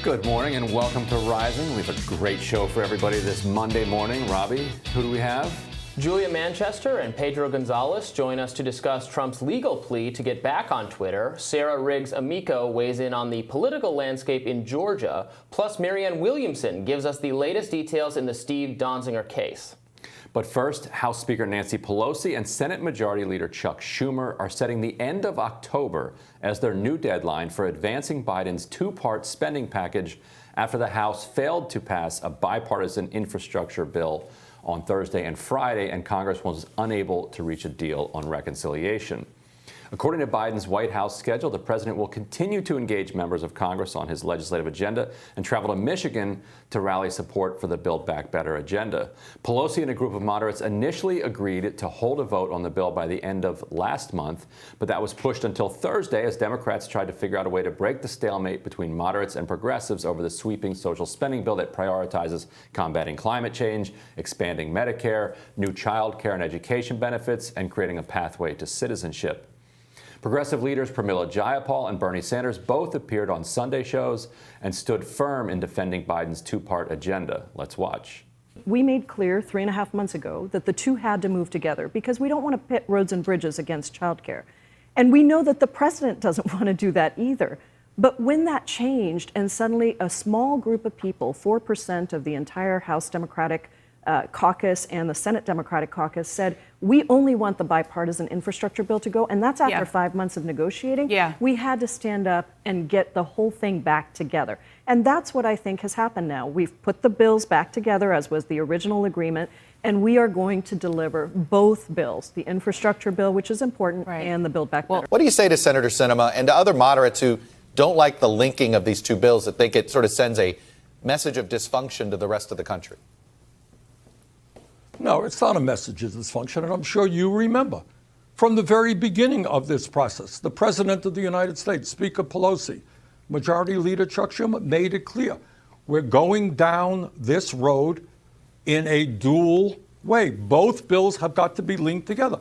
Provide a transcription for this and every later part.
Good morning and welcome to Rising. We have a great show for everybody this Monday morning. Robbie, who do we have? Julia Manchester and Pedro Gonzalez join us to discuss Trump's legal plea to get back on Twitter. Sarah Riggs-Amico weighs in on the political landscape in Georgia. Plus, Marianne Williamson gives us the latest details in the Steve Donziger case. But first, House Speaker Nancy Pelosi and Senate Majority Leader Chuck Schumer are setting the end of October as their new deadline for advancing Biden's two-part spending package after the House failed to pass a bipartisan infrastructure bill on Thursday and Friday, and Congress was unable to reach a deal on reconciliation. According to Biden's White House schedule, the president will continue to engage members of Congress on his legislative agenda and travel to Michigan to rally support for the Build Back Better agenda. Pelosi and a group of moderates initially agreed to hold a vote on the bill by the end of last month, but that was pushed until Thursday as Democrats tried to figure out a way to break the stalemate between moderates and progressives over the sweeping social spending bill that prioritizes combating climate change, expanding Medicare, new child care and education benefits, and creating a pathway to citizenship. Progressive leaders Pramila Jayapal and Bernie Sanders both appeared on Sunday shows and stood firm in defending Biden's two-part agenda. Let's watch. We made clear 3.5 months ago that the two had to move together because we don't want to pit roads and bridges against childcare. And we know that the president doesn't want to do that either. But when that changed and suddenly a small group of people, 4% of the entire House Democratic caucus and the Senate Democratic caucus said, we only want the bipartisan infrastructure bill to go, and that's after 5 months of negotiating. We had to stand up and get the whole thing back together. And that's what I think has happened now. We've put the bills back together, as was the original agreement, and we are going to deliver both bills, the infrastructure bill, which is important, and the Build Back Better. What do you say to Senator Sinema and to other moderates who don't like the linking of these two bills, that think it sort of sends a message of dysfunction to the rest of the country? No, it's not a message of dysfunction, and I'm sure you remember from the very beginning of this process, the President of the United States, Speaker Pelosi, Majority Leader Chuck Schumer made it clear we're going down this road in a dual way. Both bills have got to be linked together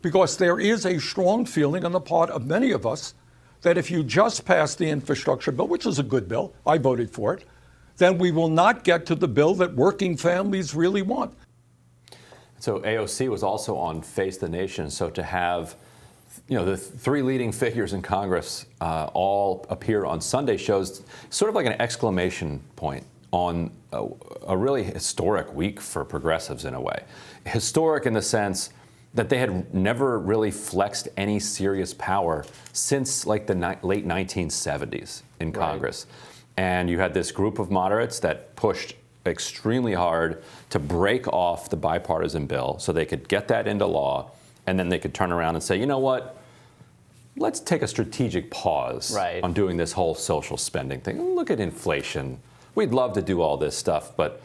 because there is a strong feeling on the part of many of us that if you just pass the infrastructure bill, which is a good bill, I voted for it, then we will not get to the bill that working families really want. So AOC was also on Face the Nation. So to have, the three leading figures in Congress all appear on Sunday shows sort of like an exclamation point on a really historic week for progressives in a way. Historic in the sense that they had never really flexed any serious power since like the late 1970s in Congress. And you had this group of moderates that pushed extremely hard to break off the bipartisan bill so they could get that into law, and then they could turn around and say, you know what, let's take a strategic pause on doing this whole social spending thing. Look at inflation. We'd love to do all this stuff, but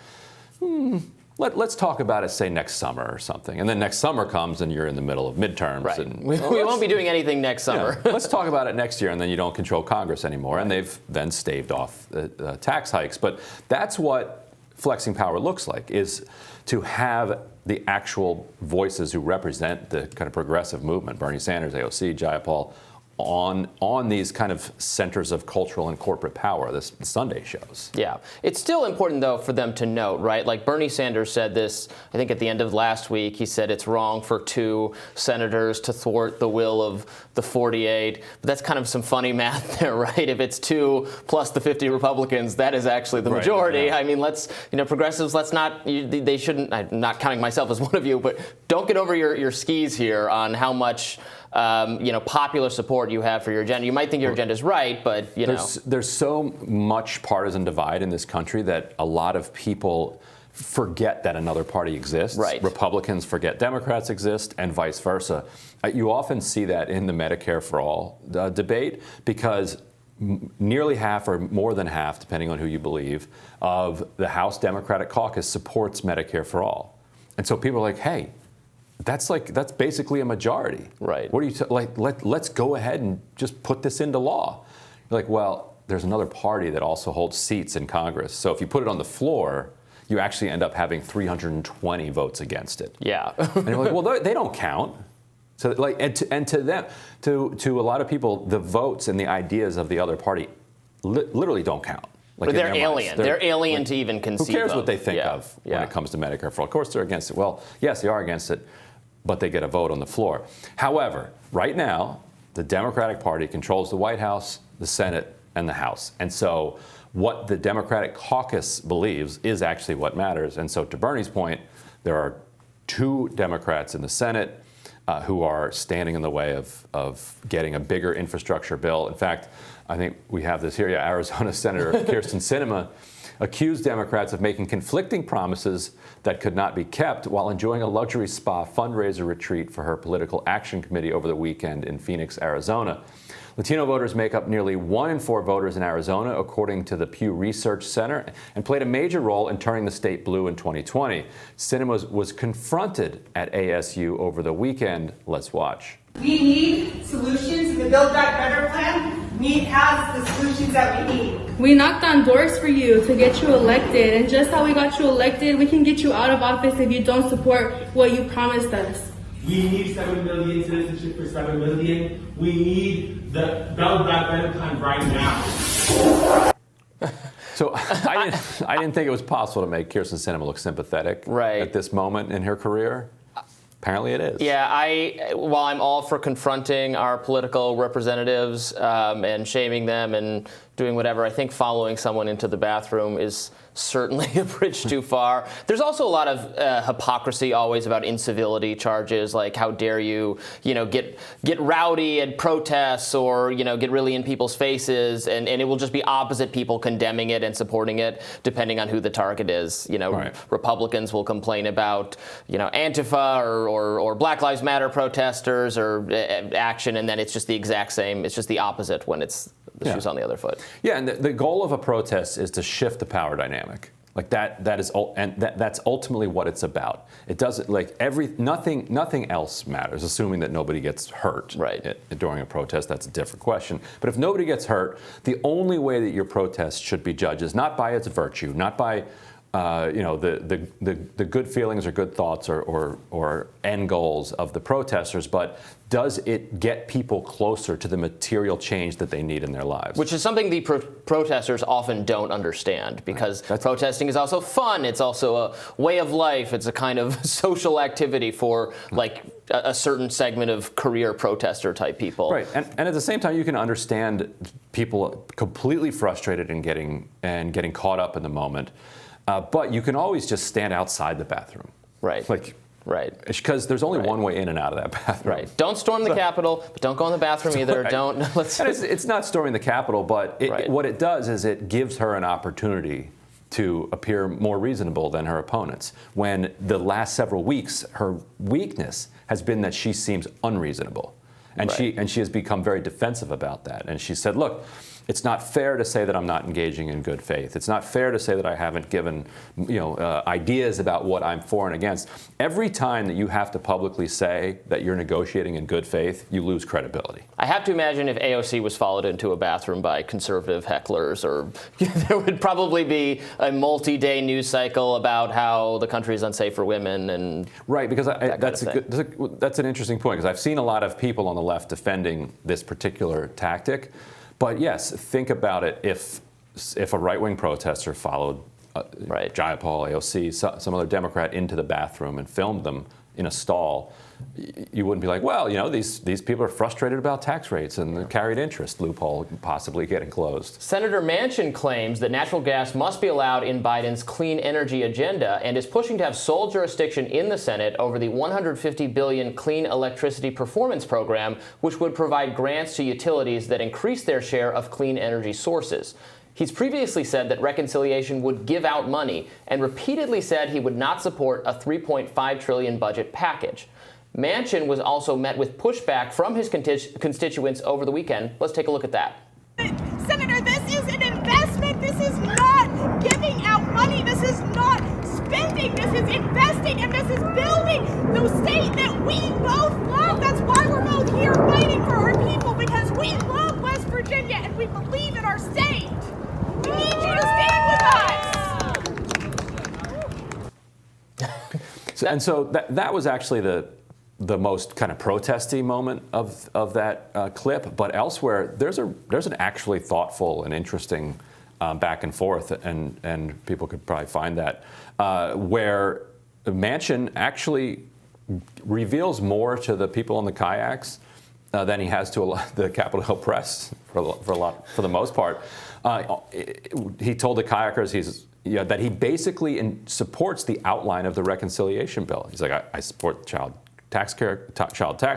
let's talk about it, say, next summer or something. And then next summer comes and you're in the middle of midterms. And, we won't be doing anything next summer. Let's talk about it next year, and then you don't control Congress anymore. And they've then staved off tax hikes. But that's what flexing power looks like, is to have the actual voices who represent the kind of progressive movement, Bernie Sanders, AOC, Jayapal, on these kind of centers of cultural and corporate power, this Sunday shows. Yeah. It's still important, though, for them to note, right? Like Bernie Sanders said this, I think at the end of last week, he said it's wrong for 2 senators to thwart the will of the 48. But that's kind of some funny math there, right? If it's 2 plus the 50 Republicans, that is actually the majority. I mean, progressives, let's not, they shouldn't, I'm not counting myself as one of you, but don't get over your skis here on how much popular support you have for your agenda. You might think your agenda is right, but there's so much partisan divide in this country that a lot of people forget that another party exists. Republicans forget Democrats exist, and vice versa. You often see that in the Medicare for All debate because nearly half or more than half, depending on who you believe, of the House Democratic caucus supports Medicare for All. And so people are like, hey, that's basically a majority. What are you let's go ahead and just put this into law. You're like, well, there's another party that also holds seats in Congress. So if you put it on the floor, you actually end up having 320 votes against it. And you're like, well, they don't count. So to them, to a lot of people, the votes and the ideas of the other party literally don't count. Like But in they're their minds. alien. They're alien to even Who conceive cares of. what they think of when it comes to Medicare for all? Of course they're against it. Well, yes, they are against it, but they get a vote on the floor. However, right now, the Democratic Party controls the White House, the Senate, and the House. And so what the Democratic caucus believes is actually what matters. And so to Bernie's point, there are 2 Democrats in the Senate who are standing in the way of getting a bigger infrastructure bill. In fact, I think we have this here. Yeah, Arizona Senator Kyrsten Sinema accused Democrats of making conflicting promises that could not be kept while enjoying a luxury spa fundraiser retreat for her political action committee over the weekend in Phoenix, Arizona. Latino voters make up nearly 1 in 4 voters in Arizona, according to the Pew Research Center, and played a major role in turning the state blue in 2020. Sinema was confronted at ASU over the weekend. Let's watch. We need solutions. The Build Back Better plan has the solutions that we need. We knocked on doors for you to get you elected, and just how we got you elected, we can get you out of office if you don't support what you promised us. We need 7 million citizenship for 7 million. We need the Build Back Better plan right now. So I didn't think it was possible to make Kyrsten Sinema look sympathetic at this moment in her career. Apparently it is. Yeah, while I'm all for confronting our political representatives and shaming them and doing whatever, I think following someone into the bathroom is certainly a bridge too far. There's also a lot of hypocrisy always about incivility charges, like how dare you, get rowdy at protests or, get really in people's faces, and it will just be opposite people condemning it and supporting it, depending on who the target is. Right. Republicans will complain about, Antifa or Black Lives Matter protesters or action, and then it's just the exact same. It's just the opposite when it's the shoes on the other foot. Yeah, and the goal of a protest is to shift the power dynamic. Like that's ultimately what it's about. It doesn't nothing else matters, assuming that nobody gets hurt during a protest. That's a different question. But if nobody gets hurt, the only way that your protest should be judged is not by its virtue, not by the good feelings or good thoughts or end goals of the protesters, but does it get people closer to the material change that they need in their lives? Which is something the protesters often don't understand, because protesting is also fun. It's also a way of life. It's a kind of social activity for a certain segment of career protester type people. Right, and at the same time, you can understand people completely frustrated and getting caught up in the moment. But you can always just stand outside the bathroom. Right. Right. Because there's only one way in and out of that bathroom. Right. Don't storm the Capitol, but don't go in the bathroom either. Don't. It's not storming the Capitol, but what it does is it gives her an opportunity to appear more reasonable than her opponents. When the last several weeks, her weakness has been that she seems unreasonable. And she has become very defensive about that. And she said, look, it's not fair to say that I'm not engaging in good faith. It's not fair to say that I haven't given, ideas about what I'm for and against. Every time that you have to publicly say that you're negotiating in good faith, you lose credibility. I have to imagine if AOC was followed into a bathroom by conservative hecklers, or there would probably be a multi-day news cycle about how the country is unsafe for women and right, because that's an interesting point, because I've seen a lot of people on the left defending this particular tactic. But yes, think about it. If a right-wing protester followed Jayapal, AOC, some other Democrat into the bathroom and filmed them in a stall, you wouldn't be like, well, these people are frustrated about tax rates and the carried interest loophole possibly getting closed. Senator Manchin claims that natural gas must be allowed in Biden's clean energy agenda and is pushing to have sole jurisdiction in the Senate over the $150 billion Clean Electricity Performance Program, which would provide grants to utilities that increase their share of clean energy sources. He's previously said that reconciliation would give out money and repeatedly said he would not support a $3.5 trillion budget package. Manchin was also met with pushback from his constituents over the weekend. Let's take a look at that. Senator, this is an investment. This is not giving out money. This is not spending. This is investing, and this is building the state that we both love. That's why we're both here fighting for our people, because we love West Virginia and we believe in our state. We need you to stand with us. So that was actually the most kind of protesty moment of that clip. But elsewhere, there's an actually thoughtful and interesting back and forth, and people could probably find that, where Manchin actually reveals more to the people in the kayaks than he has to the Capitol Hill press for the most part. He told the kayakers that he basically supports the outline of the reconciliation bill. He's like, I support child tax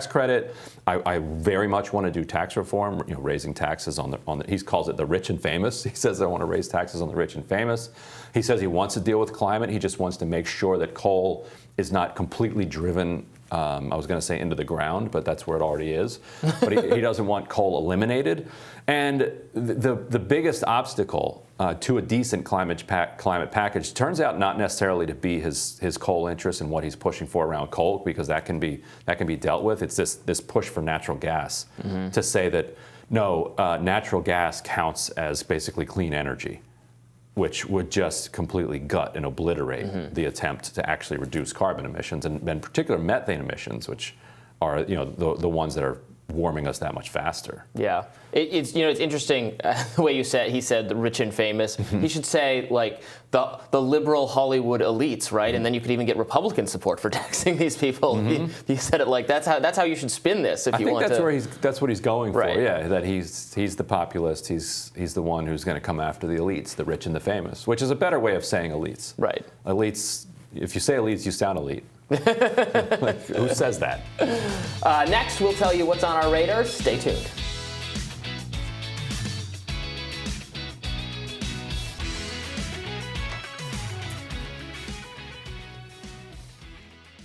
credit. I very much want to do tax reform, raising taxes on the. He calls it the rich and famous. He says I want to raise taxes on the rich and famous. He says he wants to deal with climate. He just wants to make sure that coal is not completely driven. I was going to say into the ground, but that's where it already is. But he doesn't want coal eliminated. And the biggest obstacle to a decent climate package turns out not necessarily to be his coal interests and what he's pushing for around coal, because that can be dealt with. It's this push for natural gas to say that no, natural gas counts as basically clean energy, which would just completely gut and obliterate the attempt to actually reduce carbon emissions, and in particular methane emissions, which are the ones that are warming us that much faster. Yeah, it's interesting the way he said the rich and famous. He should say like the liberal Hollywood elites, right? And then you could even get Republican support for taxing these people. He said it like that's how you should spin this if you want to. I think that's what he's going right. for. Yeah, that he's the populist. He's the one who's going to come after the elites, the rich and the famous, which is a better way of saying elites. Right. Elites. If you say elites, you sound elite. Who says that? Next, we'll tell you what's on our radar. Stay tuned.